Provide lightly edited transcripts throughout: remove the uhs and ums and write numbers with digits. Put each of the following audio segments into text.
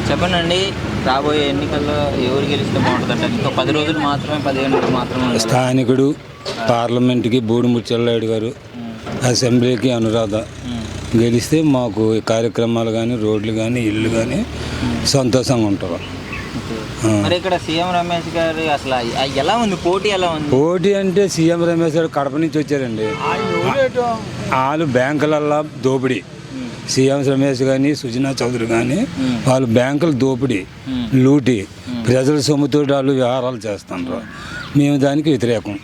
చెప్పండి, రాబోయే ఎన్నికల్లో ఎవరు గెలిస్తే బాగుంటుందంటే ఇంకా 10 రోజులు మాత్రమే, 15 రోజులు మాత్రమే. స్థానికుడు పార్లమెంట్కి బూడిముడి చెల్లాయుడు గారు, అసెంబ్లీకి అనురాధ గెలిస్తే మాకు కార్యక్రమాలు కానీ, రోడ్లు కానీ, ఇల్లు కానీ సంతోషంగా ఉంటారు. మరి ఇక్కడ సీఎం రమేష్ గారు అసలు ఎలా ఉంది, పోటీ ఎలా ఉంది? పోటీ అంటే సీఎం రమేష్ గారు కడప నుంచి వచ్చారండి. వాళ్ళు బ్యాంకులల్లో దోపిడీ, సీఎం రమేష్ కానీ, సుజనా చౌదరి కానీ వాళ్ళు బ్యాంకుల దోపిడీ, లూటీ, ప్రజల సొమ్ముతో వాళ్ళు వ్యవహారాలు చేస్తున్నారు. మేము దానికి వ్యతిరేకం.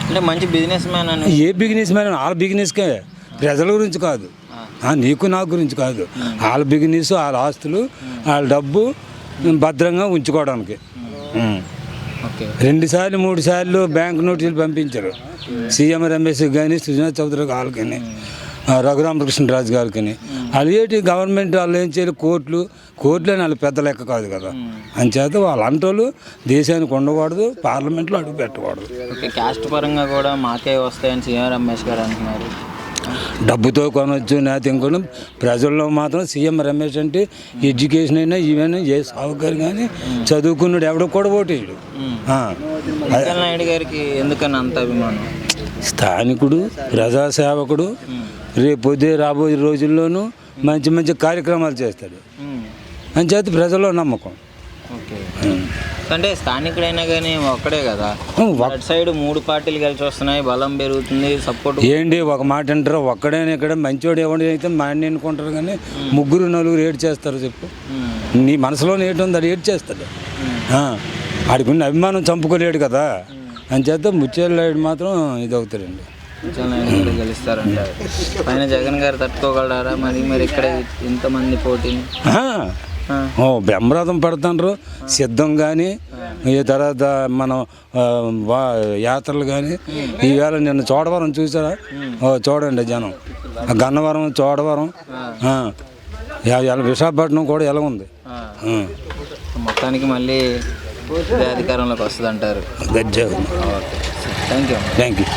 అంటే మంచి బిజినెస్ మ్యాన్ అని. ఏ బిజినెస్ మ్యాన్? వాళ్ళ బిజినెస్కే, ప్రజల గురించి కాదు, నీకు నాకు గురించి కాదు. వాళ్ళ బిజినెస్, వాళ్ళ ఆస్తులు, వాళ్ళ డబ్బు భద్రంగా ఉంచుకోవడానికి. 2 సార్లు 3 సార్లు బ్యాంక్ నోటీసులు పంపించారు సీఎం రమేష్ కానీ, సుజనా చౌదరి గారికి కానీ, రఘురామకృష్ణరాజు గారికి. అది ఏంటి గవర్నమెంట్ వాళ్ళు ఏం చేయాలి? కోర్టులు అని వాళ్ళు పెద్ద లెక్క కాదు కదా. అంచేత వాళ్ళు అంటోళ్ళు దేశానికి ఉండకూడదు, పార్లమెంట్లో అడుగు పెట్టకూడదు. క్యాస్ట్ పరంగా కూడా మాకే వస్తాయని సీఎం రమేష్ గారు అంటున్నారు. డబ్బుతో కొనవచ్చు, నేత ఇంకొన ప్రజల్లో మాత్రం సీఎం రమేష్ అంటే ఎడ్యుకేషన్ అయినా ఈవెన్ ఏ సౌకర్యం కానీ చదువుకున్నాడు ఎవడో కూడా ఓటేయడు. నాయుడు గారికి ఎందుకని అంత అభిమానం? స్థానికుడు, ప్రజాసేవకుడు, రేపొద్దే రాబోయే రోజుల్లోనూ మంచి మంచి కార్యక్రమాలు చేస్తాడు అని చేతి ప్రజల్లో నమ్మకం. అంటే స్థానికుడైనా కానీ ఒక్కడే కదా, అటు సైడ్ 3 పార్టీలు కలిసి వస్తున్నాయి, బలం పెరుగుతుంది, సపోర్ట్. ఏంటి ఒక మాట అంటారు, ఒక్కడైనా ఇక్కడ మంచివాడు ఎవడు అయితే మాడిని ఎన్నుకుంటారు కానీ 3 4 ఏడు చేస్తారు. చెప్పు, నీ మనసులో ఏటు ఉంది అది ఏడు చేస్తాడు. ఆడికి ఉన్న అభిమానం చంపుకోలేడు కదా. అని చేత ముత్యాలనాయుడు మాత్రం ఇది అవుతాడండి. ముత్యాలనాయుడు గెలుస్తారంట. పైన జగన్ గారు తట్టుకోగలరా? మరి ఇక్కడ ఇంతమంది పోటీ బ్రహ్మరథం పడుతుండ్రు సిద్ధం కానీ, ఈ తర్వాత మనం యాత్రలు కానీ. ఈవేళ నిన్న చోడవరం చూసారా? చూడండి జనం, గన్నవరం, చోడవరం, విశాఖపట్నం కూడా ఎలా ఉంది. మొత్తానికి మళ్ళీ అధికారంలోకి వస్తుంది అంటారు. Thank you.